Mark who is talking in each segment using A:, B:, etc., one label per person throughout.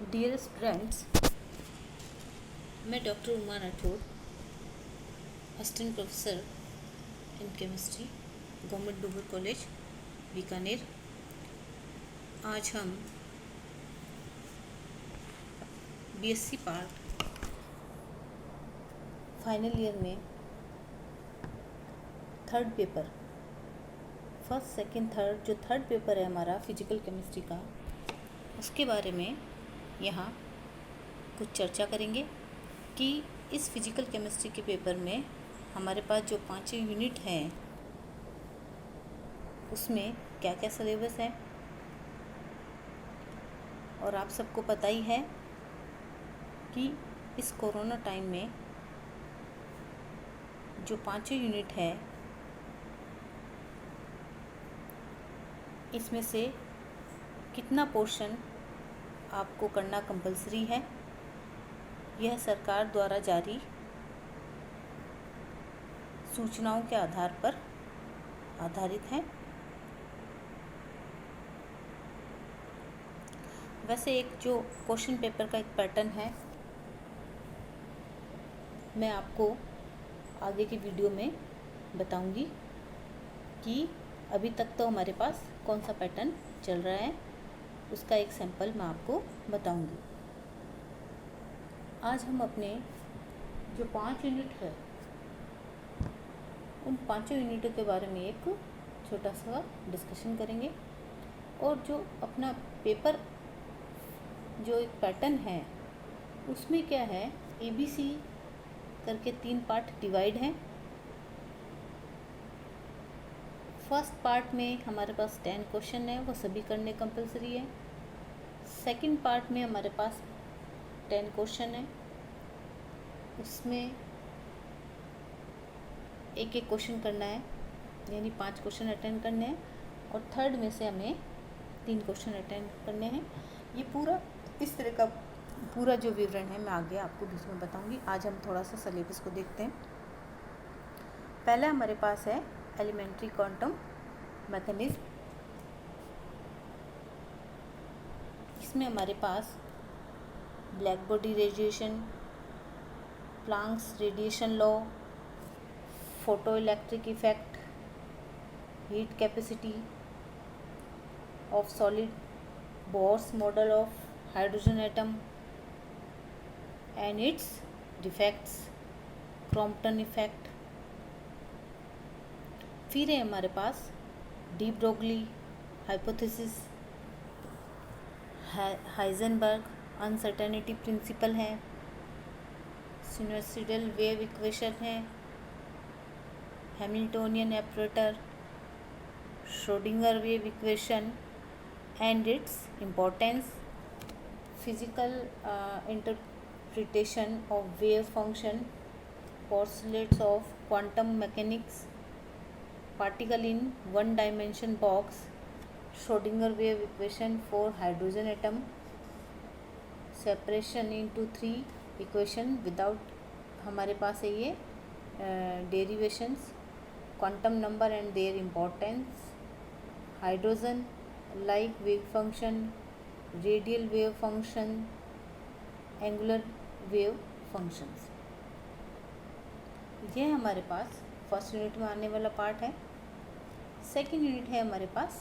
A: Dear students, मैं doctor Uma Rathore, assistant professor in chemistry, government duper college Bikaner. आज हम BSc part final year में third paper, first second third जो third paper है हमारा फिजिकल केमिस्ट्री का, उसके बारे में यहाँ कुछ चर्चा करेंगे कि इस फिजिकल केमिस्ट्री के पेपर में हमारे पास जो 5 यूनिट हैं उसमें क्या क्या सिलेबस है। और आप सबको पता ही है कि इस कोरोना टाइम में जो 5 यूनिट है इसमें से कितना पोर्शन आपको करना कंपलसरी है, यह सरकार द्वारा जारी सूचनाओं के आधार पर आधारित है। वैसे एक जो क्वेश्चन पेपर का एक पैटर्न है, मैं आपको आगे की वीडियो में बताऊंगी कि अभी तक तो हमारे पास कौन सा पैटर्न चल रहा है, उसका एक सैंपल मैं आपको बताऊंगी। आज हम अपने जो 5 यूनिट है उन 5 यूनिटों के बारे में एक छोटा सा डिस्कशन करेंगे। और जो अपना पेपर जो एक पैटर्न है उसमें क्या है, ABC करके 3 पार्ट डिवाइड हैं। फर्स्ट पार्ट में हमारे पास 10 क्वेश्चन है, वो सभी करने कंपलसरी है। सेकंड पार्ट में हमारे पास 10 क्वेश्चन है, उसमें एक एक क्वेश्चन करना है, यानी 5 क्वेश्चन अटेंड करने हैं। और थर्ड में से हमें 3 क्वेश्चन अटेंड करने हैं। ये पूरा इस तरह का पूरा जो विवरण है मैं आगे आपको बीच में बताऊंगी। आज हम थोड़ा सा सिलेबस को देखते हैं। पहला हमारे पास है एलिमेंट्री क्वांटम मैकेनिज्म। इसमें हमारे पास black body radiation, Planck's radiation law, photo electric effect, heat capacity of solid, Bohr's model of hydrogen atom and its defects, Crompton effect. फिर है हमारे पास de Broglie hypothesis, Heisenberg uncertainty principle है, sinusoidal wave equation है, Hamiltonian operator, Schrodinger wave equation and its importance, physical interpretation of wave function, postulates of quantum mechanics, particle in one dimension box, Schrodinger wave equation for hydrogen atom, separation into 3 equation without हमारे पास है ये derivations, quantum number and their importance, hydrogen like wave function, radial wave function, angular wave functions। ये हमारे पास first unit में आने वाला part है। सेकंड यूनिट है हमारे पास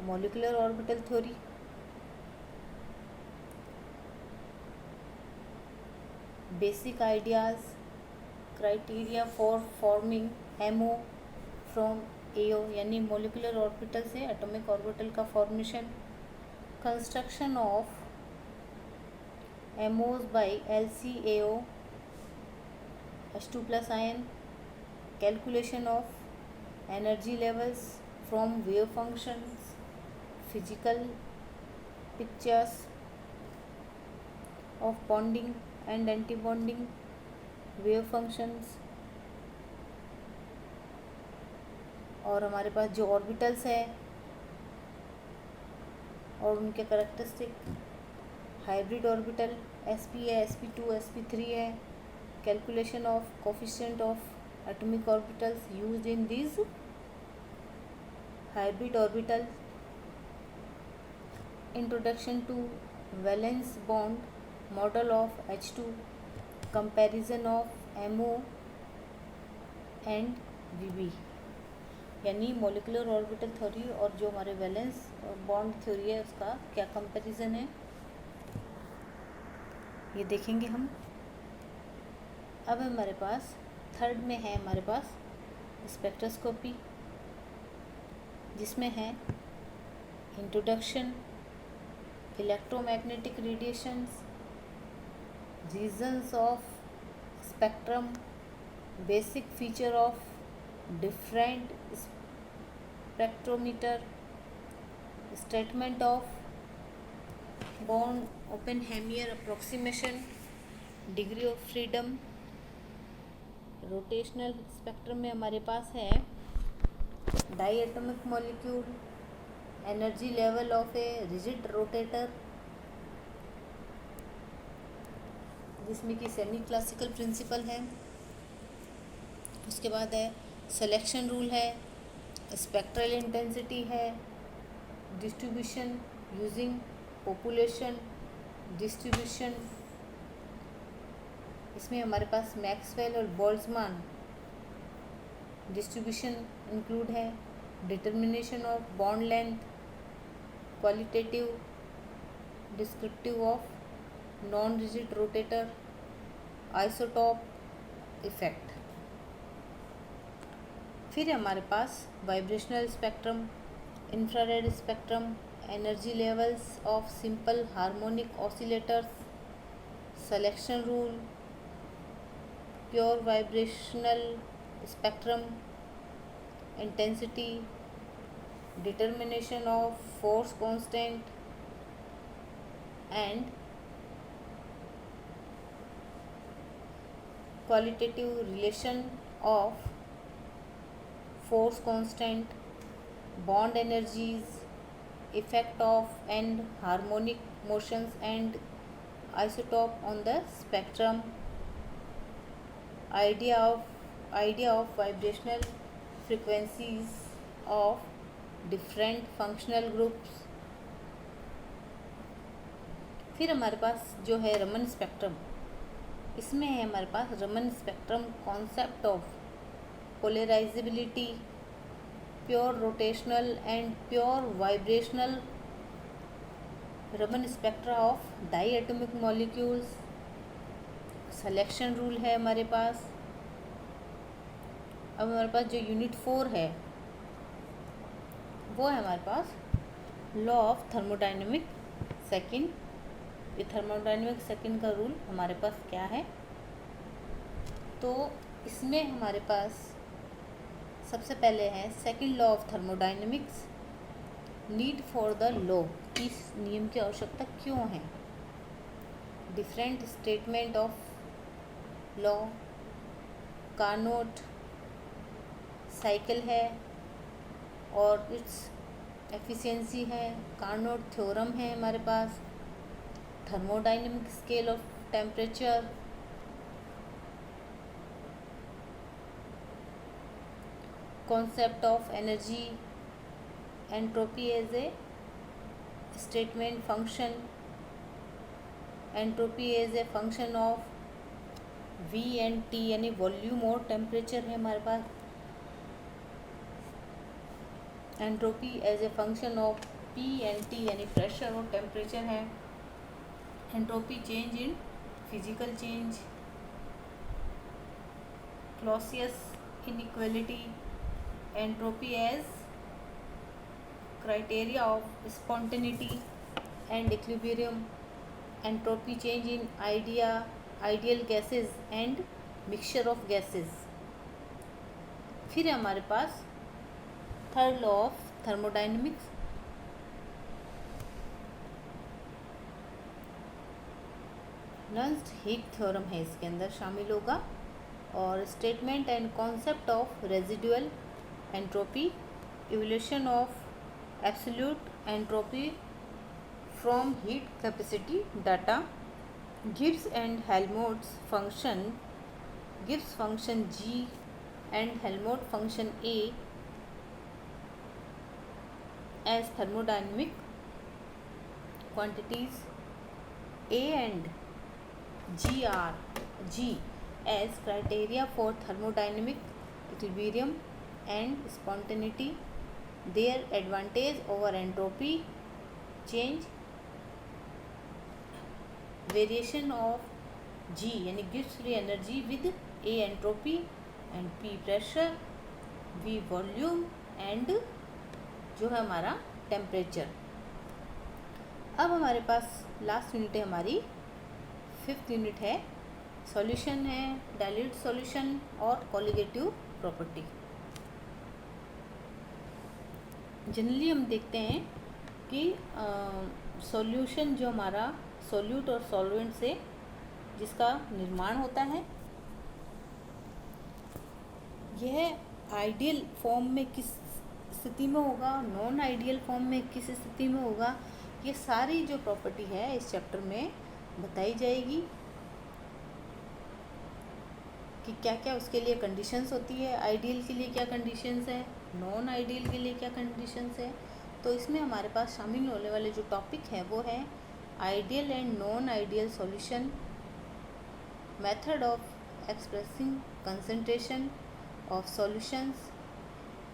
A: molecular orbital theory, basic ideas, criteria for forming MO from AO, यानी मॉलिक्यूलर ऑर्बिटल से एटॉमिक ऑर्बिटल का formation, construction of MOs by LCAO H2+ ion, calculation of energy levels from wave functions, physical pictures of bonding and antibonding wave functions। और हमारे पास जो orbitals है और उनके characteristic, hybrid orbital sp है, sp2, sp3 है, calculation of coefficient of atomic orbitals used in these hybrid orbital, introduction to valence bond, model of H2, comparison of MO and VB, यानी molecular orbital theory और जो हमारे valence bond theory है उसका क्या comparison है ये देखेंगे हम। अब हमारे पास थर्ड में है हमारे पास स्पेक्ट्रोस्कोपी, जिसमें है introduction, electromagnetic radiations, regions of spectrum, basic feature of different spectrometer, statement of Born Oppenheimer approximation, degree of freedom. Rotational spectrum में हमारे पास है diatomic molecule, energy level of a rigid rotator, जिसमें कि semi classical principle है। उसके बाद है सिलेक्शन रूल है, स्पेक्ट्रल इंटेंसिटी है, डिस्ट्रीब्यूशन यूजिंग पॉपुलेशन डिस्ट्रीब्यूशन। इसमें हमारे पास मैक्सवेल और बोल्ट्जमान डिस्ट्रीब्यूशन इंक्लूड है, determination of bond length, qualitative descriptive of non rigid rotator, isotope effect. फिर हमारे पास vibrational spectrum, infrared spectrum, energy levels of simple harmonic oscillators, selection rule, pure vibrational spectrum, intensity, determination of force constant and qualitative relation of force constant, bond energies, effect of and harmonic motions and isotope on the spectrum, idea of vibrational frequencies of different functional groups। फिर हमारे पास जो है Raman spectrum, इसमें है हमारे पास Raman spectrum concept of polarisability, pure rotational and pure vibrational, Raman spectra of diatomic molecules, selection rule है हमारे पास। अब हमारे पास जो यूनिट 4 है वो है हमारे पास लॉ ऑफ थर्मोडाइनमिक सेकंड। ये थर्मोडाइनमिक सेकंड का रूल हमारे पास क्या है, तो इसमें हमारे पास सबसे पहले है second law of thermodynamics, need for the law, इस नियम की आवश्यकता क्यों है, different statement of law, Carnot cycle है और इट्स एफिशिएंसी है, कार्नोट थ्योरम है हमारे पास, thermodynamic scale of temperature, concept of energy, entropy as a statement function, entropy as a function of V and T यानी वॉल्यूम और temperature है हमारे पास, entropy as a function of P and T यानी pressure और temperature है, entropy change in physical change, Clausius inequality, entropy as criteria of spontaneity and equilibrium, entropy change in ideal gases and mixture of gases। फिर हमारे पास third law of thermodynamics, Nernst heat theorem है इसके अंदर शामिल होगा, और statement and concept of residual entropy, evolution of absolute entropy from heat capacity data, Gibbs and Helmholtz function, Gibbs function G and Helmholtz function A as thermodynamic quantities, A and G as criteria for thermodynamic equilibrium and spontaneity, their advantage over entropy change, variation of G यानी Gibbs free energy with A entropy and P pressure, V volume and जो है हमारा temperature. अब हमारे पास last unit है, हमारी 5th unit है, solution है, डाइल्यूट सॉल्यूशन और कोलिगेटिव प्रॉपर्टी। जनरली हम देखते हैं कि सॉल्यूशन जो हमारा सॉल्यूट और सॉल्वेंट से जिसका निर्माण होता है, यह आइडियल फॉर्म में किस स्थिति में होगा, नॉन आइडियल फॉर्म में किस स्थिति में होगा, ये सारी जो प्रॉपर्टी है इस चैप्टर में बताई जाएगी कि क्या क्या उसके लिए कंडीशंस होती है, आइडियल के लिए क्या कंडीशंस है, नॉन आइडियल के लिए क्या कंडीशंस है। तो इसमें हमारे पास शामिल होने वाले जो टॉपिक है वो है ideal and non ideal solution, method of expressing concentration of solutions,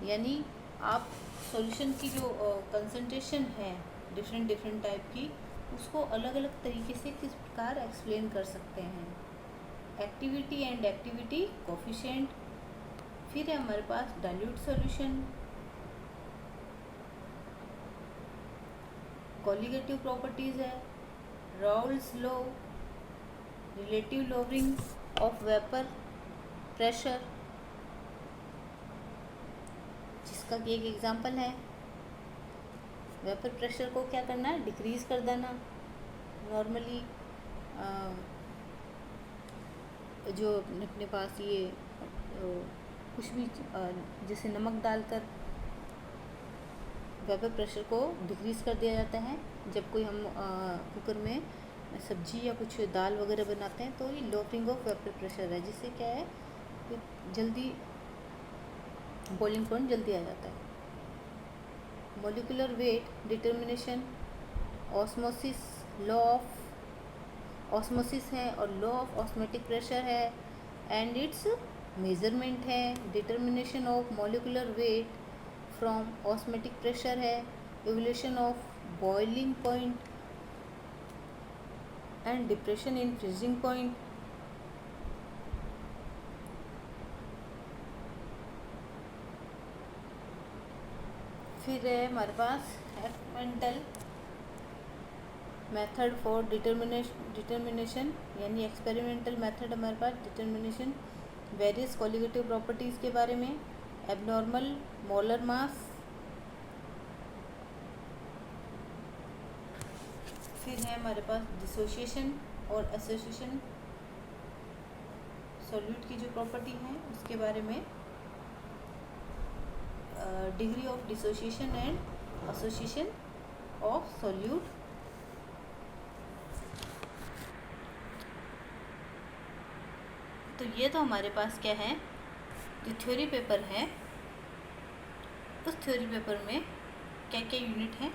A: यानी आप सॉल्यूशन की जो कंसंट्रेशन है डिफरेंट टाइप की, उसको अलग अलग तरीके से किस प्रकार एक्सप्लेन कर सकते हैं। एक्टिविटी एंड एक्टिविटी कोफिशिएंट, फिर है हमारे पास डाइल्यूट सॉल्यूशन, कोलिगेटिव प्रॉपर्टीज़ है, Raoult's law, relative lowering of vapour pressure, जिसका कि एक एग्जांपल है, वेपर प्रेशर को क्या करना है, डिक्रीज़ कर देना। नॉर्मली जो अपने पास ये कुछ भी जैसे नमक डालकर वेपर प्रेशर को डिक्रीज़ कर दिया जाता है। जब कोई हम कुकर में सब्जी या कुछ दाल वगैरह बनाते हैं तो ये लोअरिंग ऑफ वेपर प्रेशर है, जिससे क्या है कि जल्दी बॉइलिंग पॉइंट जल्दी आ जाता है। Molecular weight determination, osmosis, law of osmosis है और लॉ ऑफ ऑस्मोटिक प्रेशर है एंड इट्स मेजरमेंट है। Determination of molecular weight from osmotic pressure है, evolution of boiling point and depression in freezing point. फिर है हमारे पास एक्सपेरिमेंटल मेथड फॉर डिटर्मिनेशन, यानी एक्सपेरिमेंटल मेथड हमारे पास डिटर्मिनेशन वेरियस कोलिगेटिव प्रॉपर्टीज़ के बारे में, एबनॉर्मल मोलर मास। फिर है हमारे पास डिसोसिएशन और एसोसिएशन, सॉल्यूट की जो प्रॉपर्टी है उसके बारे में, degree of dissociation and association of solute. तो ये तो हमारे पास क्या है, जो थ्योरी पेपर है उस थ्योरी पेपर में क्या क्या यूनिट है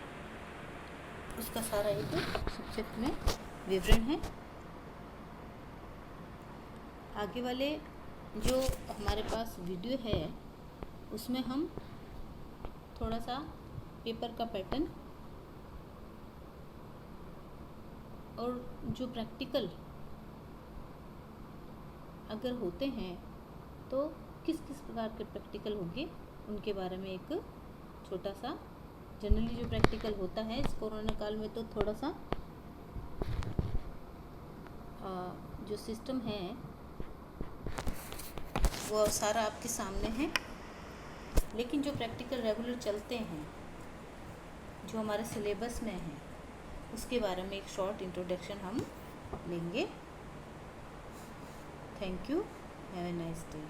A: उसका सारा एक संक्षिप्त में विवरण है। आगे वाले जो हमारे पास वीडियो है उसमें हम थोड़ा सा पेपर का पैटर्न और जो प्रैक्टिकल अगर होते हैं तो किस किस प्रकार के प्रैक्टिकल होंगे उनके बारे में एक छोटा सा, जनरली जो प्रैक्टिकल होता है इस कोरोना काल में तो थोड़ा सा जो सिस्टम है वो सारा आपके सामने है, लेकिन जो प्रैक्टिकल रेगुलर चलते हैं जो हमारे सिलेबस में है उसके बारे में एक शॉर्ट इंट्रोडक्शन हम लेंगे। Thank you, have a nice day.